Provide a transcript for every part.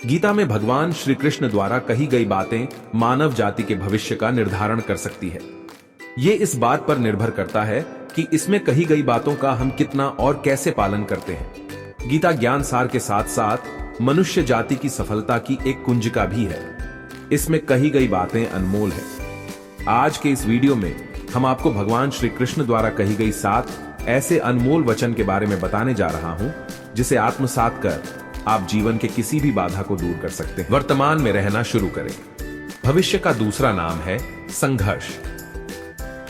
गीता में भगवान श्री कृष्ण द्वारा कही गई बातें मानव जाति के भविष्य का निर्धारण कर सकती है। ये इस बात पर निर्भर करता है कि इसमें कही गई बातों का हम कितना और कैसे पालन करते हैं। गीता ज्ञान सार के साथ साथ मनुष्य जाति की सफलता की एक कुंजिका भी है। इसमें कही गई बातें अनमोल है। आज के इस वीडियो में हम आपको भगवान श्री कृष्ण द्वारा कही गई 7 ऐसे अनमोल वचन के बारे में बताने जा रहा हूं, जिसे आत्मसात कर आप जीवन के किसी भी बाधा को दूर कर सकते हैं। वर्तमान में रहना शुरू करें। भविष्य का दूसरा नाम है संघर्ष।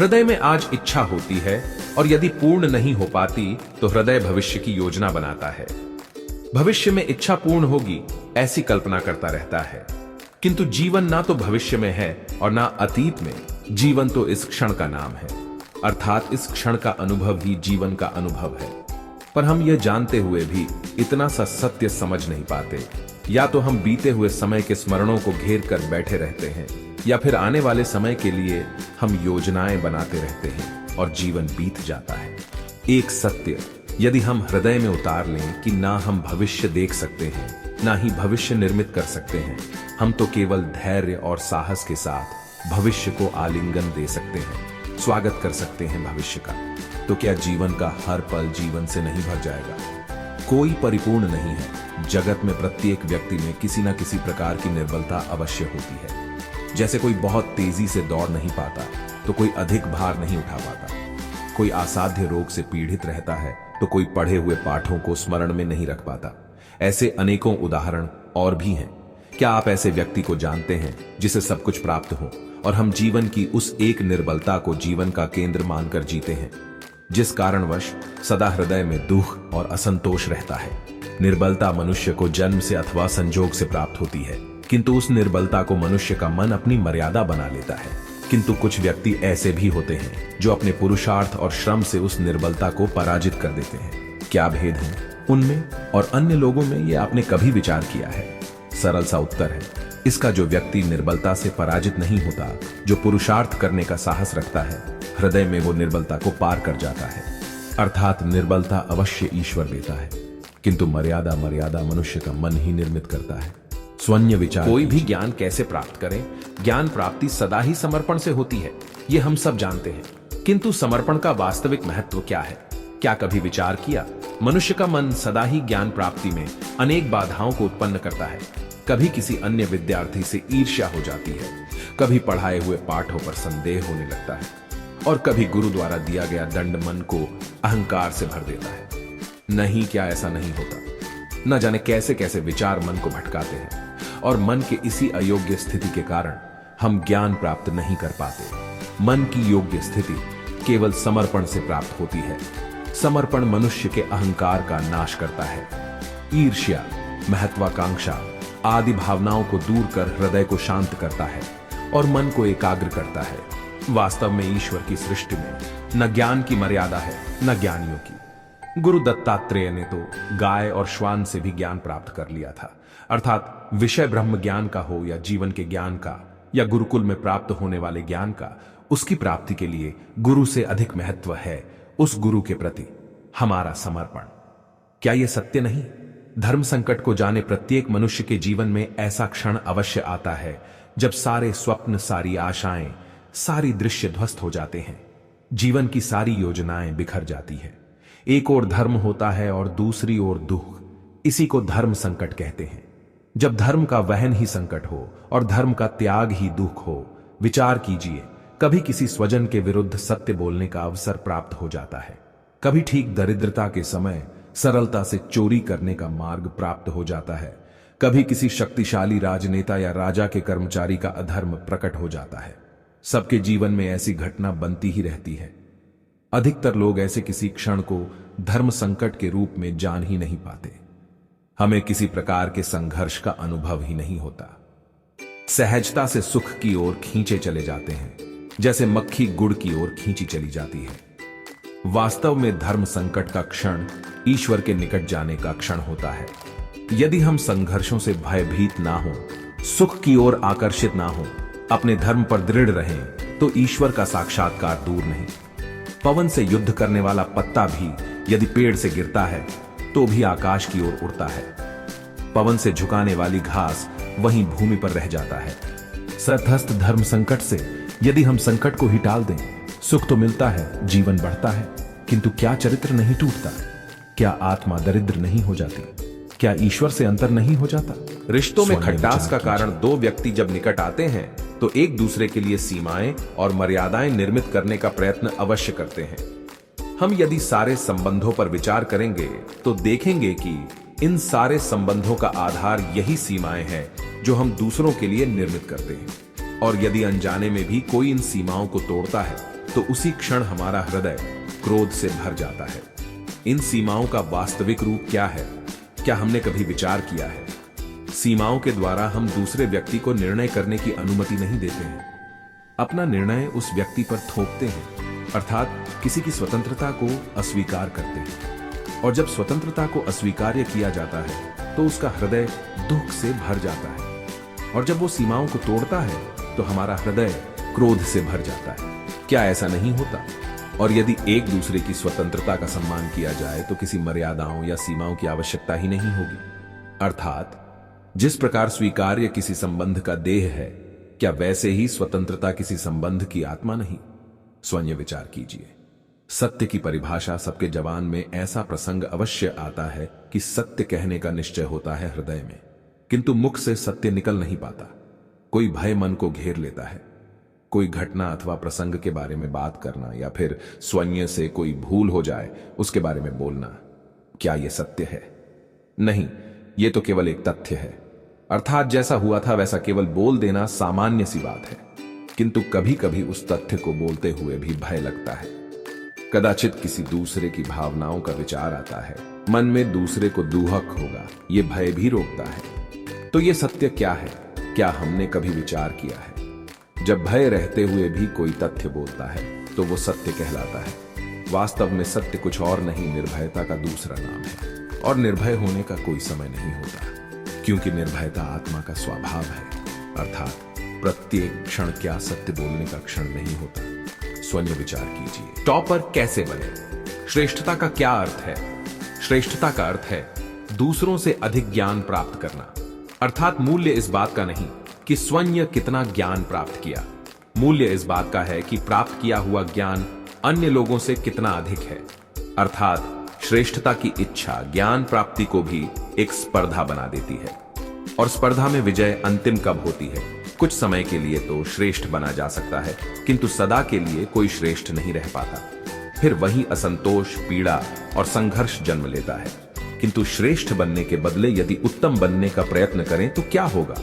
हृदय में आज इच्छा होती है और यदि पूर्ण नहीं हो पाती तो हृदय भविष्य की योजना बनाता है। भविष्य में इच्छा पूर्ण होगी ऐसी कल्पना करता रहता है, किंतु जीवन ना तो भविष्य में है और ना अतीत में। जीवन तो इस क्षण का नाम है, अर्थात इस क्षण का अनुभव ही जीवन का अनुभव है। पर हम यह जानते हुए भी इतना सा सत्य समझ नहीं पाते। या तो हम बीते हुए समय के स्मरणों को घेर कर बैठे रहते हैं, या फिर आने वाले समय के लिए हम योजनाएं बनाते रहते हैं और जीवन बीत जाता है। एक सत्य यदि हम हृदय में उतार लें कि ना हम भविष्य देख सकते हैं, ना ही भविष्य निर्मित कर सकते हैं, हम तो केवल धैर्य और साहस के साथ भविष्य को आलिंगन दे सकते हैं, स्वागत कर सकते हैं भविष्य का। तो क्या जीवन का हर पल जीवन से नहीं भर जाएगा? कोई परिपूर्ण नहीं है। जगत में प्रत्येक व्यक्ति में किसी न किसी प्रकार की निर्बलता अवश्य होती है। जैसे कोई बहुत तेजी से दौड़ नहीं पाता तो कोई अधिक भार नहीं उठा पाता, कोई असाध्य रोग से पीड़ित रहता है तो कोई पढ़े हुए पाठों को स्मरण में नहीं रख पाता। ऐसे अनेकों उदाहरण और भी हैं। क्या आप ऐसे व्यक्ति को जानते हैं जिसे सब कुछ प्राप्त हो और हम जीवन की उस एक निर्बलता को जीवन का केंद्र मानकर जीते हैं, जिस कारणवश सदा हृदय में दुख और असंतोष रहता है? निर्बलता मनुष्य को जन्म से अथवा संजोग से प्राप्त होती है, किंतु उस निर्बलता को मनुष्य का मन अपनी मर्यादा बना लेता है। किंतु कुछ व्यक्ति ऐसे भी होते हैं जो अपने पुरुषार्थ और श्रम से उस निर्बलता को पराजित कर देते हैं। क्या भेद है उनमें और अन्य लोगों में, ये आपने कभी विचार किया है? सरल सा उत्तर है इसका, जो व्यक्ति निर्बलता से पराजित नहीं होता, जो पुरुषार्थ करने का साहस रखता है, हृदय में वो निर्बलता को पार कर जाता है। अर्थात निर्बलता अवश्य ईश्वर देता है, किंतु मर्यादा मनुष्य का मन ही निर्मित करता है। स्वन्य विचार। कोई भी ज्ञान कैसे प्राप्त करें? ज्ञान प्राप्ति सदा ही समर्पण से होती है, ये हम सब जानते हैं। किंतु समर्पण का वास्तविक महत्व क्या है? क्या कभी विचार किया? मनुष्य का मन सदा ही ज्ञान प्राप्ति में अनेक बाधाओं को उत्पन्न करता है। कभी किसी अन्य विद्यार्थी से ईर्ष्या हो जाती है, कभी पढ़ाए हुए पाठों पर संदेह होने लगता है, और कभी गुरु द्वारा दिया गया दंड मन को अहंकार से भर देता है। नहीं, क्या ऐसा नहीं होता? न जाने कैसे कैसे विचार मन को भटकाते हैं, और मन के इसी अयोग्य स्थिति के कारण हम ज्ञान प्राप्त नहीं कर पाते। मन की योग्य स्थिति केवल समर्पण से प्राप्त होती है। समर्पण मनुष्य के अहंकार का नाश करता है। ईर्ष्या, महत्वाकांक्षा आदि भावनाओं को दूर कर हृदय को शांत करता है और मन को एकाग्र करता है। वास्तव में ईश्वर की सृष्टि में न ज्ञान की मर्यादा है न ज्ञानियों की। गुरु दत्तात्रेय ने तो गाय और श्वान से भी ज्ञान प्राप्त कर लिया था। अर्थात विषय ब्रह्म ज्ञान का हो या जीवन के ज्ञान का या गुरुकुल में प्राप्त होने वाले ज्ञान का, उसकी प्राप्ति के लिए गुरु से अधिक महत्व है उस गुरु के प्रति हमारा समर्पण। क्या यह सत्य नहीं? धर्म संकट को जाने प्रत्येक मनुष्य के जीवन में ऐसा क्षण अवश्य आता है जब सारे स्वप्न, सारी आशाएं, सारी दृश्य ध्वस्त हो जाते हैं। जीवन की सारी योजनाएं बिखर जाती है। एक ओर धर्म होता है और दूसरी ओर दुख। इसी को धर्म संकट कहते हैं। जब धर्म का वहन ही संकट हो और धर्म का त्याग ही दुख हो, विचार कीजिए, कभी किसी स्वजन के विरुद्ध सत्य बोलने का अवसर प्राप्त हो जाता है, कभी ठीक दरिद्रता के समय सरलता से चोरी करने का मार्ग प्राप्त हो जाता है, कभी किसी शक्तिशाली राजनेता या राजा के कर्मचारी का अधर्म प्रकट हो जाता है। सबके जीवन में ऐसी घटना बनती ही रहती है। अधिकतर लोग ऐसे किसी क्षण को धर्म संकट के रूप में जान ही नहीं पाते। हमें किसी प्रकार के संघर्ष का अनुभव ही नहीं होता। सहजता से सुख की ओर खींचे चले जाते हैं, जैसे मक्खी गुड़ की ओर खींची चली जाती है। वास्तव में धर्म संकट का क्षण ईश्वर के निकट जाने का क्षण होता है। यदि हम संघर्षों से भयभीत ना हो, सुख की ओर आकर्षित ना हो, अपने धर्म पर दृढ़ रहें, तो ईश्वर का साक्षात्कार दूर नहीं। पवन से युद्ध करने वाला पत्ता भी यदि पेड़ से गिरता है तो भी आकाश की ओर उड़ता है। पवन से झुकाने वाली घास वहीं भूमि पर रह जाता है। सतहस्त धर्म संकट से यदि हम संकट को ही टाल दें, सुख तो मिलता है, जीवन बढ़ता है, किंतु क्या चरित्र नहीं टूटता? क्या आत्मा दरिद्र नहीं हो जाती? क्या ईश्वर से अंतर नहीं हो जाता? रिश्तों में खटास का कारण दो व्यक्ति जब निकट आते हैं तो एक दूसरे के लिए सीमाएं और मर्यादाएं निर्मित करने का प्रयत्न अवश्य करते हैं। हम यदि सारे संबंधों पर विचार करेंगे तो देखेंगे कि इन सारे संबंधों का आधार यही सीमाएं हैं जो हम दूसरों के लिए निर्मित करते हैं। और यदि अनजाने में भी कोई इन सीमाओं को तोड़ता है तो उसी क्षण हमारा हृदय क्रोध से भर जाता है। इन सीमाओं का वास्तविक रूप क्या है? क्या हमने कभी विचार किया है? सीमाओं के द्वारा हम दूसरे व्यक्ति को निर्णय करने की अनुमति नहीं देते हैं। अपना निर्णय उस व्यक्ति पर थोपते हैं, अर्थात किसी की स्वतंत्रता को अस्वीकार करते हैं। और जब स्वतंत्रता को अस्वीकार्य किया जाता है तो उसका हृदय दुख से भर जाता है। और जब वो सीमाओं को तोड़ता है तो हमारा हृदय क्रोध से भर जाता है। क्या ऐसा नहीं होता? और यदि एक दूसरे की स्वतंत्रता का सम्मान किया जाए तो किसी मर्यादाओं या सीमाओं की आवश्यकता ही नहीं होगी। अर्थात जिस प्रकार स्वीकार्य किसी संबंध का देह है, क्या वैसे ही स्वतंत्रता किसी संबंध की आत्मा नहीं? स्वयं विचार कीजिए। सत्य की परिभाषा सबके जवान में ऐसा प्रसंग अवश्य आता है कि सत्य कहने का निश्चय होता है हृदय में, किंतु मुख से सत्य निकल नहीं पाता। कोई भय मन को घेर लेता है। कोई घटना अथवा प्रसंग के बारे में बात करना या फिर स्वयं से कोई भूल हो जाए उसके बारे में बोलना, क्या यह सत्य है? नहीं, यह तो केवल एक तथ्य है। अर्थात जैसा हुआ था वैसा केवल बोल देना सामान्य सी बात है। किंतु कभी कभी उस तथ्य को बोलते हुए भी भय लगता है। कदाचित किसी दूसरे की भावनाओं का विचार आता है, मन में दूसरे को दुहक होगा, ये भय भी रोकता है। तो ये सत्य क्या है? क्या हमने कभी विचार किया है? जब भय रहते हुए भी कोई तथ्य बोलता है तो वो सत्य कहलाता है। वास्तव में सत्य कुछ और नहीं, निर्भयता का दूसरा नाम है। और निर्भय होने का कोई समय नहीं होता, क्योंकि निर्भयता आत्मा का स्वभाव है। अर्थात प्रत्येक क्षण क्या सत्य बोलने का क्षण नहीं होता? स्वयं विचार कीजिए। टॉपर कैसे बने? श्रेष्ठता का क्या अर्थ है? श्रेष्ठता का अर्थ है दूसरों से अधिक ज्ञान प्राप्त करना। अर्थात मूल्य इस बात का नहीं कि स्वयं कितना ज्ञान प्राप्त किया। मूल्य इस बात का है कि प्राप्त किया हुआ ज्ञान अन्य लोगों से कितना अधिक है। अर्थात श्रेष्ठता की इच्छा ज्ञान प्राप्ति को भी एक स्पर्धा बना देती है। और स्पर्धा में विजय अंतिम कब होती है? कुछ समय के लिए तो श्रेष्ठ बना जा सकता है, किंतु सदा के लिए कोई श्रेष्ठ नहीं रह पाता। फिर वही असंतोष, पीड़ा और संघर्ष जन्म लेता है। किंतु श्रेष्ठ बनने के बदले यदि उत्तम बनने का प्रयत्न करें तो क्या होगा?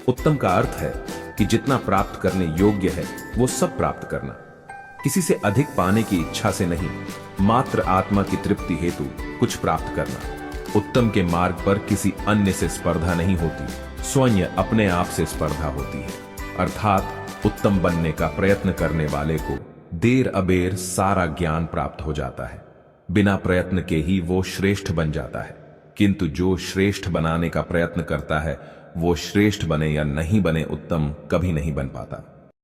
उत्तम का अर्थ है कि जितना प्राप्त करने योग्य है वो सब प्राप्त करना, किसी से अधिक पाने की इच्छा से नहीं, मात्र आत्मा की तृप्ति हेतु कुछ प्राप्त करना। उत्तम के मार्ग पर किसी अन्य से स्पर्धा नहीं होती, स्वयं अपने आप से स्पर्धा होती है। अर्थात उत्तम बनने का प्रयत्न करने वाले को देर अबेर सारा ज्ञान प्राप्त हो जाता है। बिना प्रयत्न के ही वो श्रेष्ठ बन जाता है। किंतु जो श्रेष्ठ बनाने का प्रयत्न करता है वो श्रेष्ठ बने या नहीं बने उत्तम कभी नहीं बन पाता।